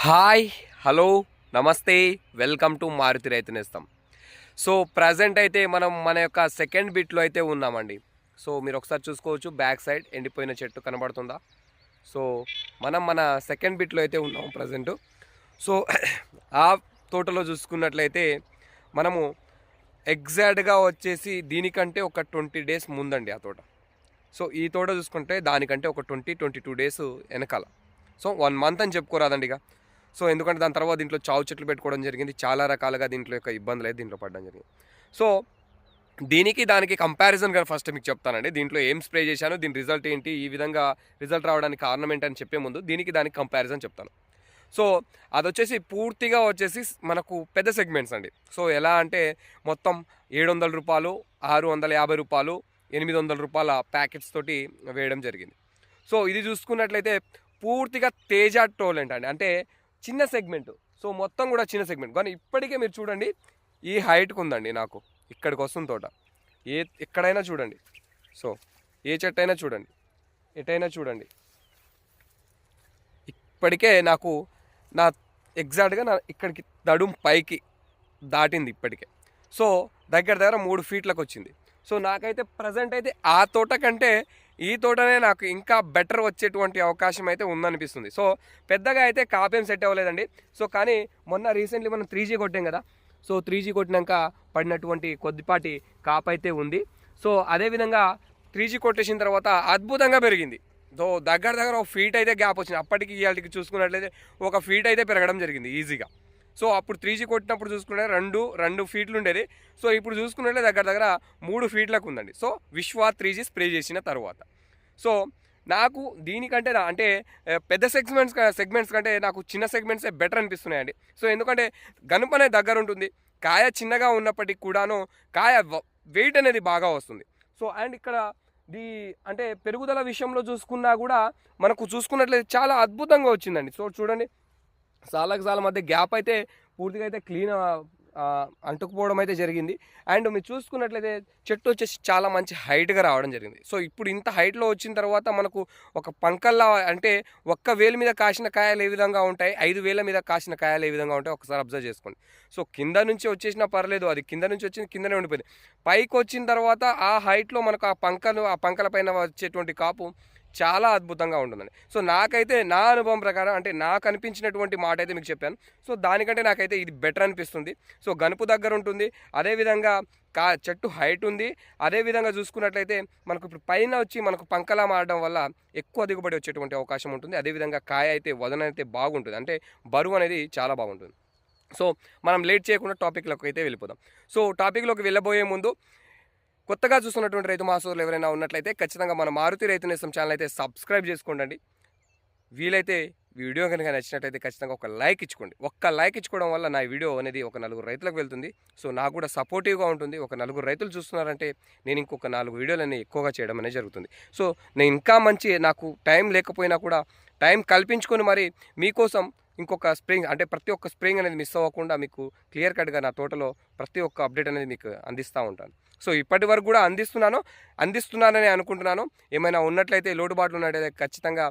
Hi, hello, నమస్తే, welcome to Maruti రైతు నేస్తం. సో ప్రజెంట్ అయితే మనం మన యొక్క సెకండ్ బిట్లో అయితే ఉన్నామండి. సో మీరు ఒకసారి చూసుకోవచ్చు, బ్యాక్ సైడ్ ఎండిపోయిన చెట్టు కనబడుతుందా? సో మనం మన సెకండ్ బిట్లో అయితే ఉన్నాం ప్రజెంట్. సో ఆ తోటలో చూసుకున్నట్లయితే మనము ఎగ్జాక్ట్గా వచ్చేసి దీనికంటే ఒక 20 డేస్ ముందండి ఆ తోట. సో ఈ తోట చూసుకుంటే దానికంటే ఒక 22 డేస్ వెనకాల. సో 1 మంత్ అని చెప్పుకోరాదండి ఇక. సో ఎందుకంటే దాని తర్వాత దీంట్లో చావు చెట్లు పెట్టుకోవడం జరిగింది. చాలా రకాలుగా దీంట్లో యొక్క ఇబ్బందులు అయితే దీంట్లో పడడం జరిగింది. సో దీనికి దానికి కంపారిజన్గా ఫస్ట్ మీకు చెప్తానండి. దీంట్లో ఏం స్ప్రే చేశాను, దీని రిజల్ట్ ఏంటి, ఈ విధంగా రిజల్ట్ రావడానికి కారణం ఏంటని చెప్పే ముందు దీనికి దానికి కంపారిజన్ చెప్తాను. సో అది వచ్చేసి పూర్తిగా వచ్చేసి మనకు పెద్ద సెగ్మెంట్స్ అండి. సో ఎలా అంటే మొత్తం 700 రూపాయలు, 650 రూపాయలు, 800 రూపాయల ప్యాకెట్స్ తోటి వేయడం జరిగింది. సో ఇది చూసుకున్నట్లయితే పూర్తిగా తేజ టోలెంట్ అండి, అంటే చిన్న సెగ్మెంట్. సో మొత్తం కూడా చిన్న సెగ్మెంట్, కానీ ఇప్పటికే మీరు చూడండి ఈ హైట్కి ఉందండి. నాకు ఇక్కడికి వస్తుంది తోట, ఎక్కడైనా చూడండి. సో ఏ చెట్టు అయినా చూడండి, ఎటైనా చూడండి, ఇప్పటికే నాకు నా ఎగ్జాక్ట్గా నా ఇక్కడికి నడుం పైకి దాటింది ఇప్పటికే. సో దగ్గర దగ్గర 3 ఫీట్లకు వచ్చింది. సో నాకైతే ప్రజెంట్ అయితే ఆ తోట కంటే ఈ తోటనే నాకు ఇంకా బెటర్ వచ్చేటువంటి అవకాశం అయితే ఉందనిపిస్తుంది. సో పెద్దగా అయితే కాపేం సెట్ అవ్వలేదండి. సో కానీ మొన్న రీసెంట్లీ మనం 3G కొట్టాం కదా. సో 3G కొట్టినాక పడినటువంటి కొద్దిపాటి కాపు అయితే ఉంది. సో అదేవిధంగా 3G కొట్టేసిన తర్వాత అద్భుతంగా పెరిగింది. సో దగ్గర దగ్గర ఒక ఫీట్ అయితే గ్యాప్ వచ్చింది. అప్పటికి ఇవాళకి చూసుకున్నట్లయితే ఒక ఫీట్ అయితే పెరగడం జరిగింది ఈజీగా. సో అప్పుడు 3G కొట్టినప్పుడు చూసుకుంటే రెండు ఫీట్లు ఉండేది. సో ఇప్పుడు చూసుకున్నట్లే దగ్గర దగ్గర 3 ఫీట్లకు ఉందండి. సో విశ్వ 3G స్ప్రే చేసిన తర్వాత సో నాకు దీనికంటే అంటే పెద్ద సెగ్మెంట్స్ కంటే నాకు చిన్న సెగ్మెంట్సే బెటర్ అనిపిస్తున్నాయండి. సో ఎందుకంటే గనుపు అనేది దగ్గర ఉంటుంది, కాయ చిన్నగా ఉన్నప్పటికీ కూడాను కాయ వెయిట్ అనేది బాగా వస్తుంది. సో అండ్ ఇక్కడ అంటే పెరుగుదల విషయంలో చూసుకున్నా కూడా మనకు చూసుకున్నట్లయితే చాలా అద్భుతంగా వచ్చిందండి. సో చూడండి, సాల మధ్య గ్యాప్ అయితే పూర్తిగా అయితే క్లీన్ అంటుకుపోవడం అయితే జరిగింది. అండ్ మీరు చూసుకున్నట్లయితే చెట్టు వచ్చేసి చాలా మంచి హైట్గా రావడం జరిగింది. సో ఇప్పుడు ఇంత హైట్లో వచ్చిన తర్వాత మనకు ఒక పంకల్లా, అంటే ఒక్క వేలు మీద కాసిన కాయలు ఏ విధంగా ఉంటాయి, 5 వేల మీద కాసిన కాయలు ఏ విధంగా ఉంటాయి ఒకసారి అబ్జర్వ్ చేసుకోండి. సో కింద నుంచి వచ్చేసినా పర్లేదు, అది కింద నుంచి వచ్చింది కిందనే ఉండిపోయింది. పైకి వచ్చిన తర్వాత ఆ హైట్లో మనకు ఆ పంకల పైన వచ్చేటువంటి కాపు చాలా అద్భుతంగా ఉంటుందండి. సో నాకైతే నా అనుభవం ప్రకారం, అంటే నాకు అనిపించినటువంటి మాట అయితే మీకు చెప్పాను. సో దానికంటే నాకైతే ఇది బెటర్ అనిపిస్తుంది. సో గనుపు దగ్గర ఉంటుంది, అదేవిధంగా చెట్టు హైట్ ఉంది. అదేవిధంగా చూసుకున్నట్లయితే మనకు ఇప్పుడు పైన వచ్చి మనకు పంకలా మారడం వల్ల ఎక్కువ దిగుబడి వచ్చేటువంటి అవకాశం ఉంటుంది. అదేవిధంగా కాయ అయితే వదన అయితే బాగుంటుంది, అంటే బరువు అనేది చాలా బాగుంటుంది. సో మనం లేట్ చేయకుండా టాపిక్లోకి అయితే వెళ్ళిపోదాం. సో టాపిక్లోకి వెళ్ళబోయే ముందు కొత్తగా చూస్తున్నటువంటి రైతు మహాసోదరులు ఎవరైనా ఉన్నట్లయితే ఖచ్చితంగా మన మారుతి రైతు నేస్తం ఛానల్ అయితే సబ్స్క్రైబ్ చేసుకోండి. వీలైతే వీడియో కనుక నచ్చినట్లయితే ఖచ్చితంగా ఒక లైక్ ఇచ్చుకోండి. ఒక్క లైక్ ఇచ్చుకోవడం వల్ల నా వీడియో అనేది ఒక 4 రైతులకు వెళ్తుంది. సో నాకు కూడా సపోర్టివ్గా ఉంటుంది. ఒక 4 రైతులు చూస్తున్నారంటే నేను ఇంకొక 4 వీడియోలన్నీ ఎక్కువగా చేయడం అనేది జరుగుతుంది. సో నేను ఇంకా నాకు టైం లేకపోయినా కూడా టైం కల్పించుకొని మరి మీకోసం ఇంకొక స్ప్రింగ్, అంటే ప్రతి ఒక్క స్ప్రింగ్ అనేది మిస్ అవ్వకుండా మీకు క్లియర్ కట్గా నా తోటలో ప్రతి ఒక్క అప్డేట్ అనేది మీకు అందిస్తూ ఉంటాను. సో ఇప్పటి వరకు కూడా అందిస్తున్నానని అనుకుంటున్నాను. ఏమైనా ఉన్నట్లయితే లోటుబాట్లు ఉన్నట్లయితే ఖచ్చితంగా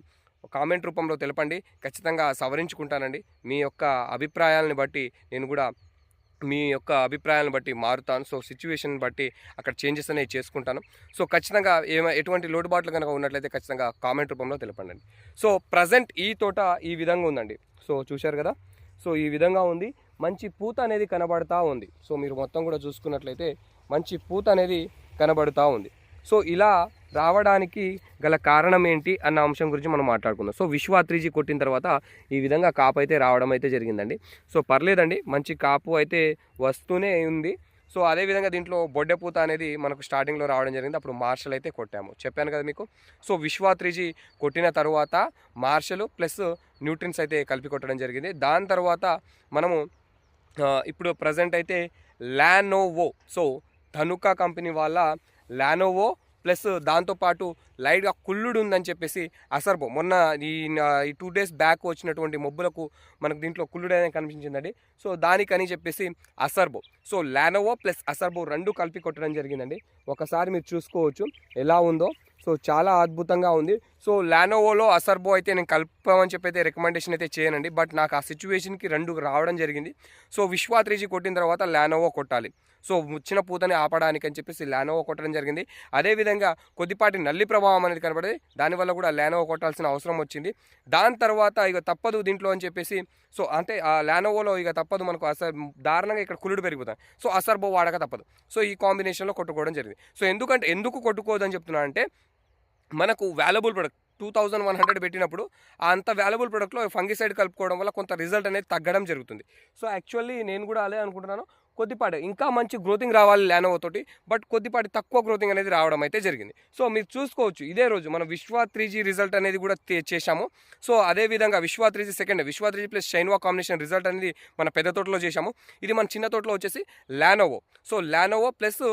కామెంట్ రూపంలో తెలపండి. ఖచ్చితంగా సవరించుకుంటానండి. మీ యొక్క అభిప్రాయాలను బట్టి నేను కూడా మారుతాను. సో సిచ్యువేషన్ బట్టి అక్కడ చేంజెస్ అనేవి చేసుకుంటాను. సో ఖచ్చితంగా ఎటువంటి లోటుబాట్లు కనుక ఉన్నట్లయితే ఖచ్చితంగా కామెంట్ రూపంలో తెలపండి. సో ప్రజెంట్ ఈ తోట ఈ విధంగా ఉందండి. సో చూశారు కదా, సో ఈ విధంగా ఉంది. మంచి పూత అనేది కనబడుతూ ఉంది. సో మీరు మొత్తం కూడా చూసుకున్నట్లయితే మంచి పూత అనేది కనబడుతూ ఉంది. సో ఇలా రావడానికి గల కారణం ఏంటి అన్న అంశం గురించి మనం మాట్లాడుకుందాం. సో విశ్వ 3G కొట్టిన తర్వాత ఈ విధంగా కాపు అయితే రావడం అయితే జరిగిందండి. సో పర్లేదండి, మంచి కాపు అయితే వస్తూనే ఉంది. సో అదేవిధంగా దీంట్లో బొడ్డె పూత అనేది మనకు స్టార్టింగ్లో రావడం జరిగింది. అప్పుడు మార్షల్ అయితే కొట్టాము, చెప్పాను కదా మీకు. సో విశ్వ 3G కొట్టిన తర్వాత మార్షల్ ప్లస్ న్యూట్రిన్స్ అయితే కలిపి కొట్టడం జరిగింది. దాని తర్వాత మనము ఇప్పుడు ప్రజెంట్ అయితే లానోవో, సో ధనుకా కంపెనీ వాళ్ళ లానోవో ప్లస్ దాంతోపాటు లైట్గా కుళ్ళుడు ఉందని చెప్పేసి అసర్బో, మొన్న ఈ 2 డేస్ బ్యాక్ వచ్చినటువంటి మొబ్బులకు మనకు దీంట్లో కుళ్ళుడు అనేది కనిపించిందండి. సో దానికని చెప్పేసి అసర్బో, సో లానోవో ప్లస్ అసర్బో 2 కలిపి కొట్టడం జరిగిందండి. ఒకసారి మీరు చూసుకోవచ్చు ఎలా ఉందో. సో చాలా అద్భుతంగా ఉంది. సో లానోవోలో అసర్బో అయితే నేను కలపమని చెప్పి అయితే రికమెండేషన్ అయితే చేయనండి. బట్ నాకు ఆ సిచ్యువేషన్కి 2 రావడం జరిగింది. సో విశ్వా 3G కొట్టిన తర్వాత లానోవో కొట్టాలి. సో వచ్చిన పూతని ఆపడానికి అని చెప్పేసి లానోవో కొట్టడం జరిగింది. అదేవిధంగా కొద్దిపాటి నల్లి ప్రభావం అనేది కనబడింది. దానివల్ల కూడా లానోవో కొట్టాల్సిన అవసరం వచ్చింది. దాని తర్వాత ఇక తప్పదు దీంట్లో అని చెప్పేసి సో అంటే ఆ లానోవోలో ఇక తప్పదు మనకు దారుణంగా ఇక్కడ కుళ్ళుడు పెరిగిపోతాయి. సో అసర్బో వాడక తప్పదు. సో ఈ కాంబినేషన్లో కొట్టుకోవడం జరిగింది. సో ఎందుకు కొట్టుకోవద్దని చెప్తున్నా అంటే మనకు వాల్యుబుల్ ప్రొడక్ట్ 2100 పెట్టినప్పుడు అంత వాల్యుబుల్ ప్రొడక్ట్లో ఫంగిసైడ్ కలుపుకోవడం వల్ల కొంత రిజల్ట్ అనేది తగ్గడం జరుగుతుంది. సో యాక్చువల్లీ నేను కూడా అదే అనుకుంటున్నాను. కొద్దిపాటి ఇంకా మంచి గ్రోతింగ్ రావాలి లానోవో తోటి, బట్ కొద్దిపాటి తక్కువ గ్రోతింగ్ అనేది రావడం అయితే జరిగింది. సో మీరు చూసుకోవచ్చు ఇదే రోజు మనం విశ్వా 3G రిజల్ట్ అనేది కూడా చేశాము. సో అదేవిధంగా Vishwa 3G second Vishwa 3G plus షైన్వా కాంబినేషన్ రిజల్ట్ అనేది మన పెద్ద తోటలో చేశాము. ఇది మన చిన్న తోటలో వచ్చేసి లానోవో. సో లానోవో ప్లస్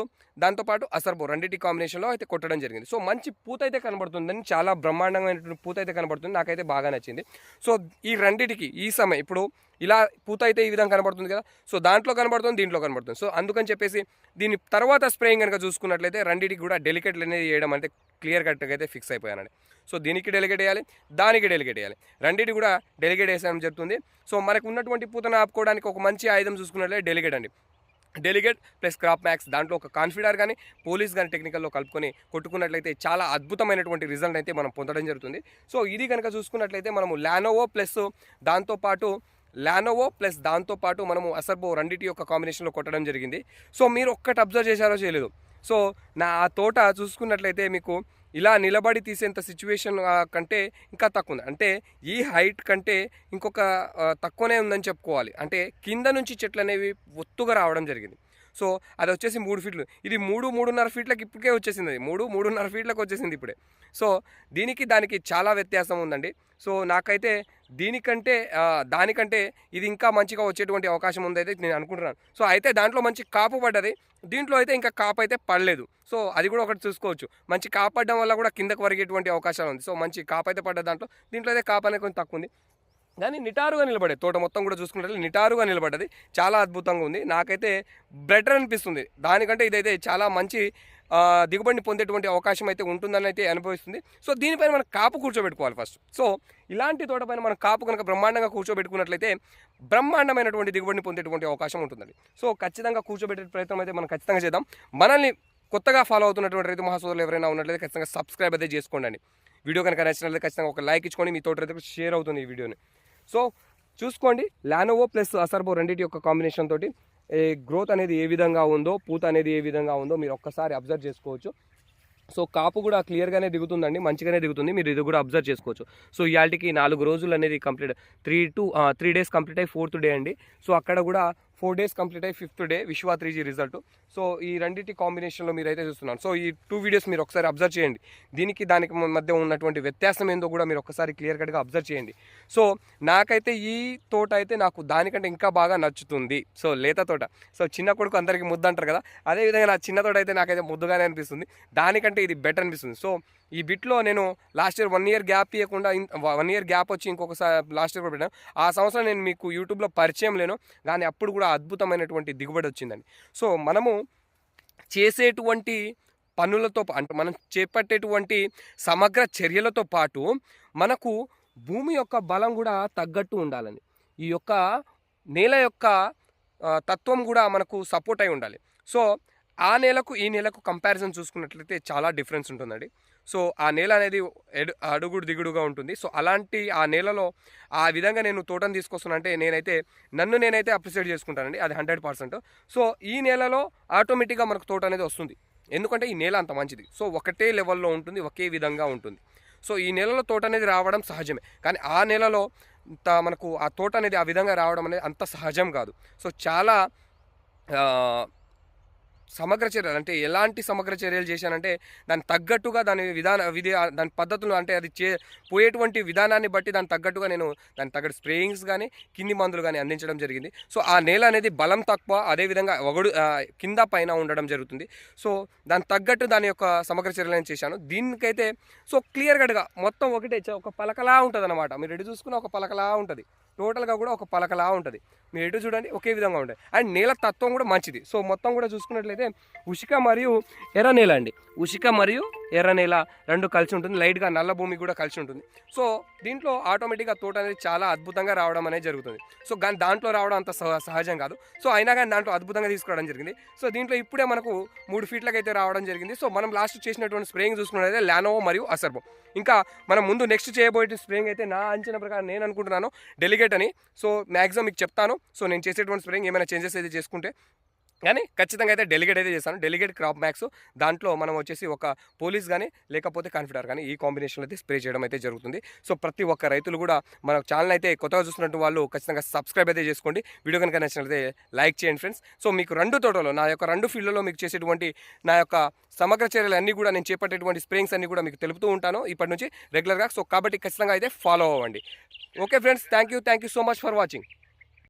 దాంతోపాటు అసర్బో రెండింటి కాంబినేషన్లో అయితే కొట్టడం జరిగింది. సో మంచి పూత అయితే కనబడుతుందని, చాలా బ్రహ్మాండమైనటువంటి పూత అయితే కనబడుతుంది. నాకైతే బాగా నచ్చింది. సో ఈ రెండింటికి ఈ సమయం ఇప్పుడు ఇలా పూత అయితే ఈ విధంగా కనబడుతుంది కదా. సో దాంట్లో కనబడుతుంది, దీంట్లో కనబడుతుంది. సో అందుకని చెప్పేసి దీని తర్వాత స్ప్రేయింగ్ కనుక చూసుకున్నట్లయితే రెండింటికి కూడా డెలికేట్లు అనేది చేయడం అంటే క్లియర్ కట్గా అయితే ఫిక్స్ అయిపోయానండి. సో దీనికి డెలికేట్ వేయాలి, దానికి డెలికేట్ వేయాలి, రెండింటి కూడా డెలికేట్ వేసడం జరుగుతుంది. సో మనకు ఉన్నటువంటి పూతను ఆపుకోవడానికి ఒక మంచి ఆయుధం చూసుకున్నట్లయితే డెలికేట్ అండి. డెలిగేట్ ప్లస్ క్రాప్ మ్యాక్స్ దాంట్లో ఒక కాన్ఫిడర్ కానీ పోలీస్ కానీ టెక్నికల్లో కలుపుకొని కొట్టుకున్నట్లయితే చాలా అద్భుతమైనటువంటి రిజల్ట్ అయితే మనం పొందడం జరుగుతుంది. సో ఇది కనుక చూసుకున్నట్లయితే మనము లానోవో ప్లస్ దాంతోపాటు మనము అసర్బో రెండింటి యొక్క కాంబినేషన్లో కొట్టడం జరిగింది. సో మీరు ఒక్కటి అబ్జర్వ్ చేశారో చేయలేదు. సో ఆ తోట చూసుకున్నట్లయితే మీకు ఇలా నిలబడి తీసేంత సిచ్యువేషన్ కంటే ఇంకా తక్కువ ఉంది. అంటే ఈ హైట్ కంటే ఇంకొక తక్కువనే ఉందని చెప్పుకోవాలి. అంటే కింద నుంచి చెట్లు అనేవి ఒత్తుగా రావడం జరిగింది. సో అది వచ్చేసి 3 ఫీట్లు, ఇది 3-3.5 ఫీట్లకు ఇప్పటికే వచ్చేసింది. 3-3.5 ఫీట్లకు వచ్చేసింది ఇప్పుడే. సో దానికి చాలా వ్యత్యాసం ఉందండి. సో నాకైతే దానికంటే ఇది ఇంకా మంచిగా వచ్చేటువంటి అవకాశం ఉందైతే నేను అనుకుంటున్నాను. సో అయితే దాంట్లో మంచి కాపు పడ్డది, దీంట్లో అయితే ఇంకా కాపు అయితే పడలేదు. సో అది కూడా ఒకటి చూసుకోవచ్చు. మంచి కాపు పడడం వల్ల కూడా కిందకు వరిగేటువంటి అవకాశాలు ఉంది. సో మంచి కాపు అయితే పడ్డ దీంట్లో అయితే కాపు అనేది కొంచెం తక్కువ ఉంది, కానీ నిటారుగా నిలబడే తోట మొత్తం కూడా చూసుకుంటే నిటారుగా నిలబడ్డది. చాలా అద్భుతంగా ఉంది. నాకైతే బెటర్ అనిపిస్తుంది. దానికంటే ఇదైతే చాలా మంచి దిగుబడిని పొందేటువంటి అవకాశం అయితే ఉంటుందని అయితే అనుభవిస్తుంది. సో దీనిపైన మనం కాపు కూర్చోబెట్టుకోవాలి ఫస్ట్. సో ఇలాంటి తోటపైన మనం కాపు కనుక బ్రహ్మాండంగా కూర్చోబెట్టుకున్నట్లయితే బ్రహ్మాండమైనటువంటి దిగుబడిని పొందేటువంటి అవకాశం ఉంటుందండి. సో ఖచ్చితంగా కూర్చోబెట్టే ప్రయత్నం అయితే మనం ఖచ్చితంగా చేద్దాం. మనల్ని కొత్తగా ఫాలో అవుతున్నటువంటి రైతు మహాసోదరులు ఎవరైనా ఉన్నట్లయితే ఖచ్చితంగా సబ్స్క్రైబ్ అయితే చేసుకోండి. వీడియో కనుక నచ్చినట్లయితే ఖచ్చితంగా ఒక లైక్ ఇచ్చుకొని మీ తోట రైతులకు షేర్ అవుతుంది ఈ వీడియోని. సో చూసుకోండి లానోవో ప్లస్ అసర్బో రెండింటి యొక్క కాంబినేషన్ తోటి గ్రోత్ అనేది ఏ విధంగా ఉందో, పూత అనేది ఏ విధంగా ఉందో మీరు ఒక్కసారి అబ్జర్వ్ చేసుకోవచ్చు. సో కాపు కూడా క్లియర్గానే దిగుతుందండి, మంచిగానే దిగుతుంది. మీరు ఇది కూడా అబ్జర్వ్ చేసుకోవచ్చు. సో ఇవాళకి 4 రోజులు అనేది కంప్లీట్ 3 డేస్ కంప్లీట్ అయ్యి 4th డే అండి. సో అక్కడ కూడా 4 డేస్ కంప్లీట్ అయ్యి 5th డే విశ్వా 3G రిజల్ట్. సో ఈ రెండింటి కాంబినేషన్లో మీరు అయితే చూస్తున్నాను. సో ఈ 2 వీడియోస్ మీరు ఒకసారి అబ్జర్వ్ చేయండి. దానికి మధ్య ఉన్నటువంటి వ్యత్యాసం ఏందో కూడా మీరు ఒకసారి క్లియర్ కట్గా అబ్జర్వ్ చేయండి. సో నాకైతే ఈ తోట అయితే నాకు దానికంటే ఇంకా బాగా నచ్చుతుంది. సో లేత తోట. సో చిన్న కొడుకు అందరికీ ముద్దు అంటారు కదా, అదేవిధంగా నా చిన్న తోట అయితే నాకైతే ముద్దుగానే అనిపిస్తుంది. దానికంటే ఇది బెటర్ అనిపిస్తుంది. సో ఈ బిట్లో నేను లాస్ట్ ఇయర్ 1 year గ్యాప్ ఇవ్వకుండా 1 year గ్యాప్ వచ్చి ఇంకొకసారి లాస్ట్ ఇయర్ కూడా పెట్టాను. ఆ సంవత్సరం నేను మీకు యూట్యూబ్లో పరిచయం లేను, కానీ అప్పుడు కూడా అద్భుతమైనటువంటి దిగుబడి వచ్చిందండి. సో మనము చేసేటువంటి పనులతో అంటే మనం చేపట్టేటువంటి సమగ్ర చర్యలతో పాటు మనకు భూమి యొక్క బలం కూడా తగ్గట్టు ఉండాలని, ఈ యొక్క నేల యొక్క తత్వం కూడా మనకు సపోర్ట్ అయి ఉండాలి. సో ఆ నేలకు ఈ నేలకు కంపారిజన్ చూసుకున్నట్లయితే చాలా డిఫరెన్స్ ఉంటుందండి. సో ఆ నేల అనేది అడుగుడు దిగుడుగా ఉంటుంది. సో అలాంటి ఆ నేలలో ఆ విధంగా నేను తోటను తీసుకొస్తున్నా అంటే నేనైతే అప్రిషియేట్ చేసుకుంటానండి, అది 100%. సో ఈ నేలలో ఆటోమేటిక్గా మనకు తోట అనేది వస్తుంది, ఎందుకంటే ఈ నేల అంత మంచిది. సో ఒకటే లెవెల్లో ఉంటుంది, ఒకే విధంగా ఉంటుంది. సో ఈ నేలలో తోట అనేది రావడం సహజమే, కానీ ఆ నేలలో మనకు ఆ తోట అనేది ఆ విధంగా రావడం అనేది అంత సహజం కాదు. సో చాలా సమగ్ర చర్యలు అంటే ఎలాంటి సమగ్ర చర్యలు చేశానంటే దానికి తగ్గట్టుగా దాని పద్ధతులు అంటే అది పోయేటువంటి విధానాన్ని బట్టి దానికి తగ్గట్టుగా నేను దానికి తగ్గట్టు స్ప్రేయింగ్స్ కానీ కింది మందులు కానీ అందించడం జరిగింది. సో ఆ నేల అనేది బలం తక్కువ, అదేవిధంగా కింద పైన ఉండడం జరుగుతుంది. సో దానికి తగ్గట్టు దాని యొక్క సమగ్ర చర్యలు నేను చేశాను. దీనికైతే సో క్లియర్ కట్గా మొత్తం ఒకటే ఒక పలకలా ఉంటుంది అన్నమాట. మీరు ఎటు చూసుకున్న ఒక పలకలా ఉంటుంది. టోటల్గా కూడా ఒక పలకలా ఉంటుంది. మీరు ఎటు చూడండి ఒకే విధంగా ఉంటుంది. అండ్ నేల తత్వం కూడా మంచిది. సో మొత్తం కూడా చూసుకున్నట్లయితే ఉషిక మరియు ఎర్ర నేల అండి. ఉషిక మరియు ఎర్ర నేల రెండు కలిసి ఉంటుంది. లైట్గా నల్ల భూమి కూడా కలిసి ఉంటుంది. సో దీంట్లో ఆటోమేటిక్గా తోట అనేది చాలా అద్భుతంగా రావడం అనేది జరుగుతుంది. సో కానీ దాంట్లో రావడం అంత సహజం కాదు. సో అయినా కానీ దాంట్లో అద్భుతంగా తీసుకురావడం జరిగింది. సో దీంట్లో ఇప్పుడే మనకు 3 ఫీట్లకి అయితే రావడం జరిగింది. సో మనం లాస్ట్ చేసినటువంటి స్ప్రేయింగ్ చూసుకున్నట్లయితే లానోవో మరియు అసర్బో. ఇంకా మనం ముందు నెక్స్ట్ చేయబోయే స్ప్రేయింగ్ అయితే నా అంచనా ప్రకారం నేను అనుకుంటున్నాను డెలిగేట్ అని. సో మ్యాక్సిమం మీకు చెప్తాను. సో నేను చేసేటువంటి స్ప్రేయింగ్ ఏమైనా చేంజెస్ అయితే చేసుకుంటే కానీ ఖచ్చితంగా అయితే డెలిగేట్ అయితే చేస్తాను. డెలిగేట్ క్రాప్ మ్యాక్స్ దాంట్లో మనం వచ్చేసి ఒక పోలీస్ కానీ లేకపోతే కాన్ఫిడర్ కానీ ఈ కాంబినేషన్లో అయితే స్ప్రే చేయడం అయితే జరుగుతుంది. సో ప్రతి ఒక్క రైతులు కూడా మన ఛానల్ అయితే కొత్తగా చూస్తున్నట్టు వాళ్ళు ఖచ్చితంగా సబ్స్క్రైబ్ అయితే చేసుకోండి. వీడియో కనుక నచ్చినట్లయితే లైక్ చేయండి ఫ్రెండ్స్. సో మీకు 2 తోటలో నా యొక్క 2 ఫీల్డ్లో మీకు చేసేటువంటి నా యొక్క సమగ్ర చర్యలు అన్నీ కూడా నేను చేపట్టేటువంటి స్ప్రేయింగ్స్ అన్నీ కూడా మీకు తెలుపుతూ ఉంటాను ఇప్పటి నుంచి రెగ్యులర్గా. సో కాబట్టి ఖచ్చితంగా అయితే ఫాలో అవ్వండి. Okay friends, thank you so much for watching.